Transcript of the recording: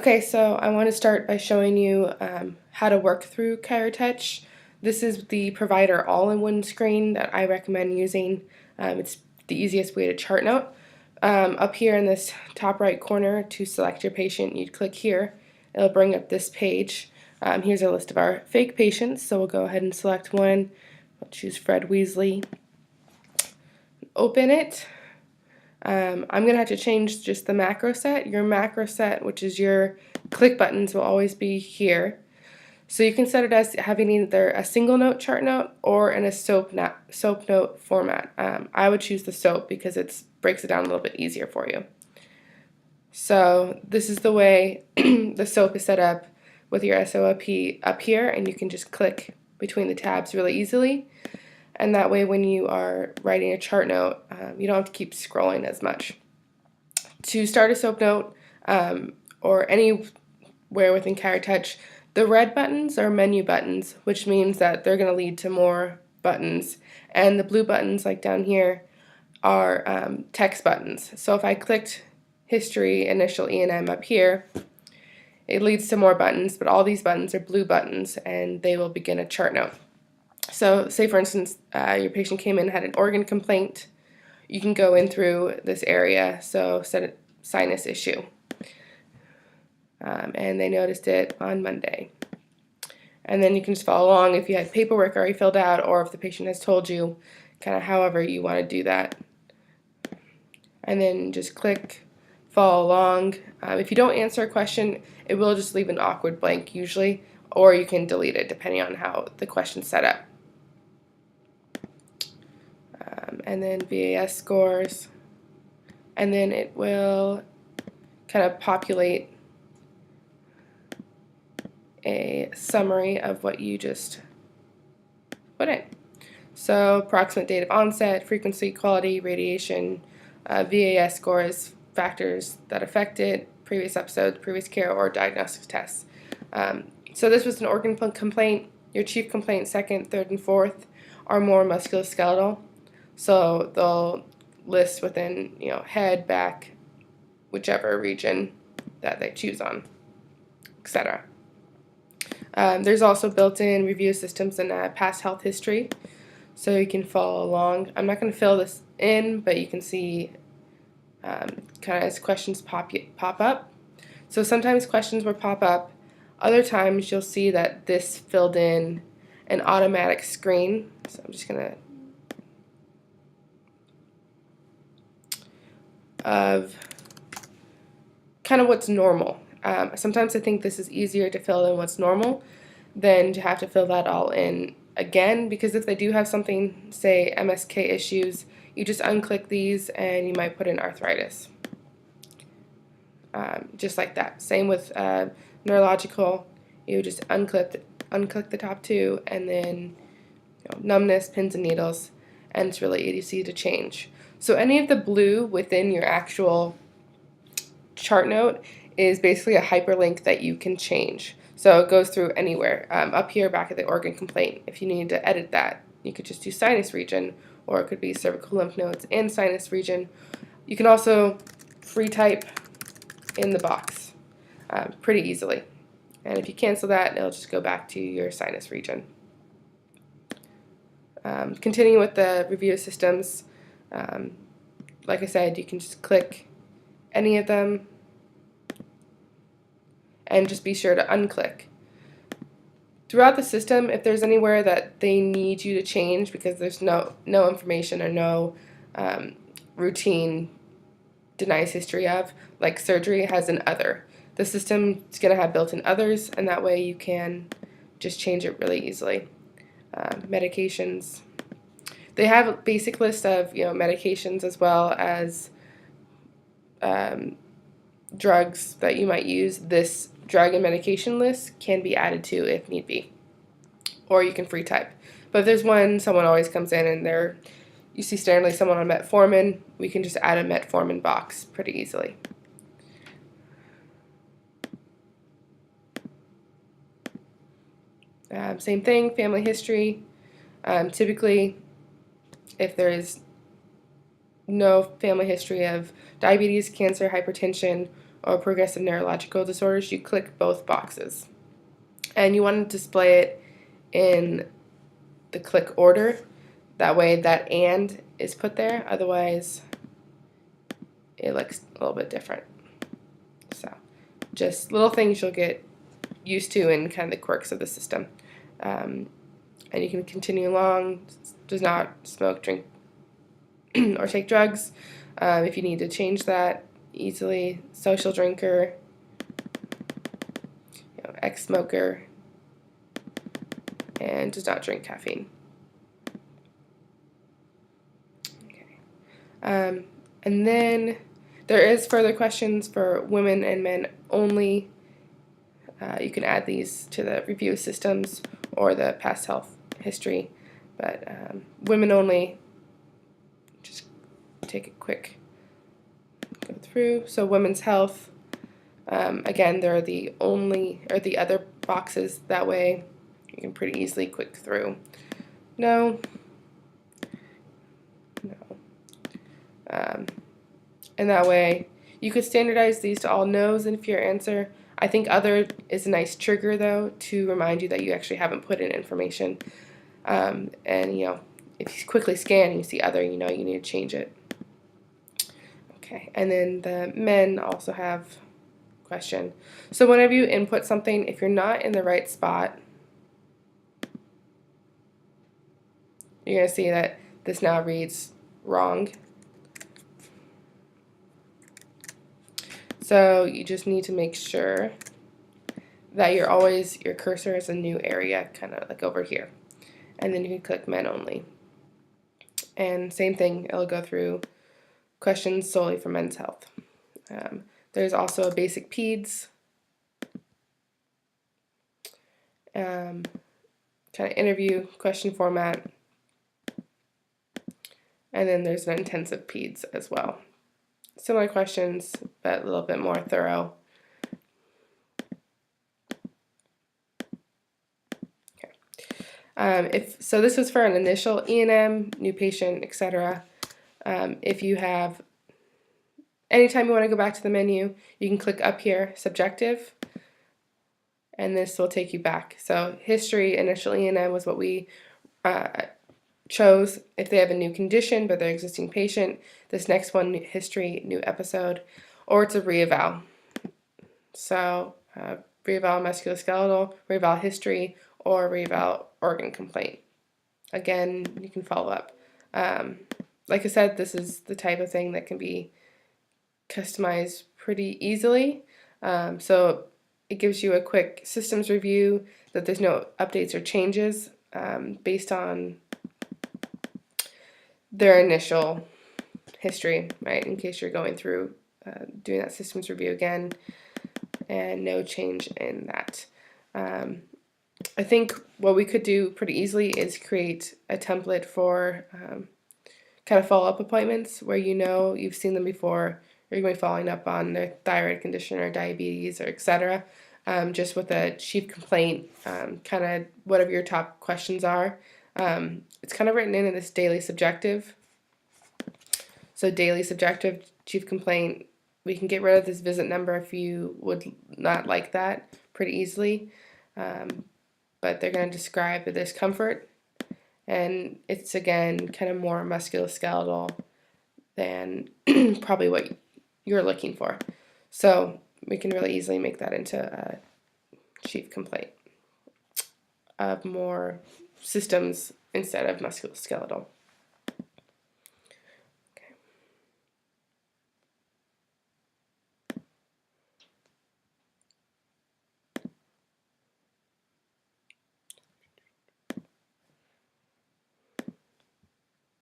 Okay, so I want to start by showing you how to work through ChiroTouch. This is the provider all-in-one screen that I recommend using. It's the easiest way to chart note. Up here in this top right corner to select your patient, you'd click here. It'll bring up this page. Here's a list of our fake patients, so we'll go ahead and select one. I'll choose Fred Weasley. Open it. I'm going to have to change just the macro set. Your macro set, which is your click buttons, will always be here. So you can set it as having either a single note chart note or in a SOAP note format. I would choose the SOAP because it breaks it down a little bit easier for you. So this is the way the SOAP is set up with your SOAP up here, and you can just click between the tabs really easily. And that way when you are writing a chart note, you don't have to keep scrolling as much. To start a SOAP note or anywhere within ChiroTouch, the red buttons are menu buttons, which means that they're going to lead to more buttons. And the blue buttons, like down here, are text buttons. So if I clicked history, initial E&M up here, it leads to more buttons, but all these buttons are blue buttons, and they will begin a chart note. So say for instance your patient came in and had an organ complaint. You can go in through this area, so set a sinus issue, and they noticed it on Monday. And then you can just follow along if you had paperwork already filled out, or if the patient has told you, kind of however you want to do that. And then just click follow along. If you don't answer a question, it will just leave an awkward blank usually, or you can delete it depending on how the question's set up. And then VAS scores, and then it will kind of populate a summary of what you just put in. So approximate date of onset, frequency, quality, radiation, VAS scores, factors that affect it, previous episodes, previous care, or diagnostic tests. So this was an organ complaint. Your chief complaint, second, third, and fourth are more musculoskeletal. So they'll list within, head, back, whichever region that they choose on, etc. There's also built-in review systems and past health history, so you can follow along. I'm not going to fill this in, but you can see kind of as questions pop up. So sometimes questions will pop up. Other times you'll see that this filled in an automatic screen. So I'm just going to of kind of what's normal. Sometimes I think this is easier to fill in what's normal than to have to fill that all in again, because if they do have something, say MSK issues, you just unclick these and you might put in arthritis. Just like that. Same with neurological, you just unclick the top two, and then numbness, pins and needles, and it's really easy to change. So any of the blue within your actual chart note is basically a hyperlink that you can change. So it goes through anywhere. Up here back at the organ complaint, if you need to edit that, you could just do sinus region, or it could be cervical lymph nodes and sinus region. You can also free type in the box pretty easily. And if you cancel that, it'll just go back to your sinus region. Continuing with the review systems, like I said, you can just click any of them and just be sure to unclick. Throughout the system, if there's anywhere that they need you to change because there's no information or no routine denies history of, like surgery has an other. The system is going to have built-in others, and that way you can just change it really easily. Medications. They have a basic list of medications as well as drugs that you might use. This drug and medication list can be added to if need be, or you can free type. But if there's one, someone always comes in and you see standardly someone on metformin, we can just add a metformin box pretty easily. Same thing, family history. Typically, if there is no family history of diabetes, cancer, hypertension, or progressive neurological disorders, you click both boxes. And you want to display it in the click order. That way that "and" is put there. Otherwise, it looks a little bit different. So just little things you'll get used to and kind of the quirks of the system. And you can continue along. Does not smoke, drink, or take drugs. If you need to change that easily, social drinker, ex-smoker, and does not drink caffeine. Okay. And then there is further questions for women and men only. You can add these to the review of systems or the past health history, but women only, just take a quick go through. So women's health, again, there are the only or the other boxes. That way you can pretty easily click through. No. And that way you could standardize these to all no's and if your answer. I think other is a nice trigger though to remind you that you actually haven't put in information. And if you quickly scan and you see other, you need to change it. Okay, and then the men also have question. So whenever you input something, if you're not in the right spot, you're going to see that this now reads wrong. So you just need to make sure that your cursor is a new area, kind of like over here. And then you can click men only. And same thing, it'll go through questions solely for men's health. There's also a basic peds, kind of interview question format. And then there's an intensive peds as well. Similar questions, but a little bit more thorough. Okay. So this was for an initial E&M, new patient, etc. If you have, anytime you want to go back to the menu, you can click up here, subjective, and this will take you back. So history, initial E&M was what we chose. If they have a new condition but they're existing patient, this next one, history, new episode, or it's a reeval. So reeval musculoskeletal, reeval history, or reeval organ complaint. Again, you can follow up. Like I said, this is the type of thing that can be customized pretty easily. So it gives you a quick systems review that there's no updates or changes based on their initial history, right, in case you're going through doing that systems review again, and no change in that. I think what we could do pretty easily is create a template for kind of follow-up appointments where you've seen them before, or you're going to be following up on their thyroid condition or diabetes or etc. Just with a chief complaint, kind of whatever your top questions are. It's kind of written in this daily subjective. So daily subjective, chief complaint, we can get rid of this visit number if you would not like that pretty easily. But they're going to describe the discomfort, and it's again kind of more musculoskeletal than probably what you're looking for. So we can really easily make that into a chief complaint of more systems instead of musculoskeletal.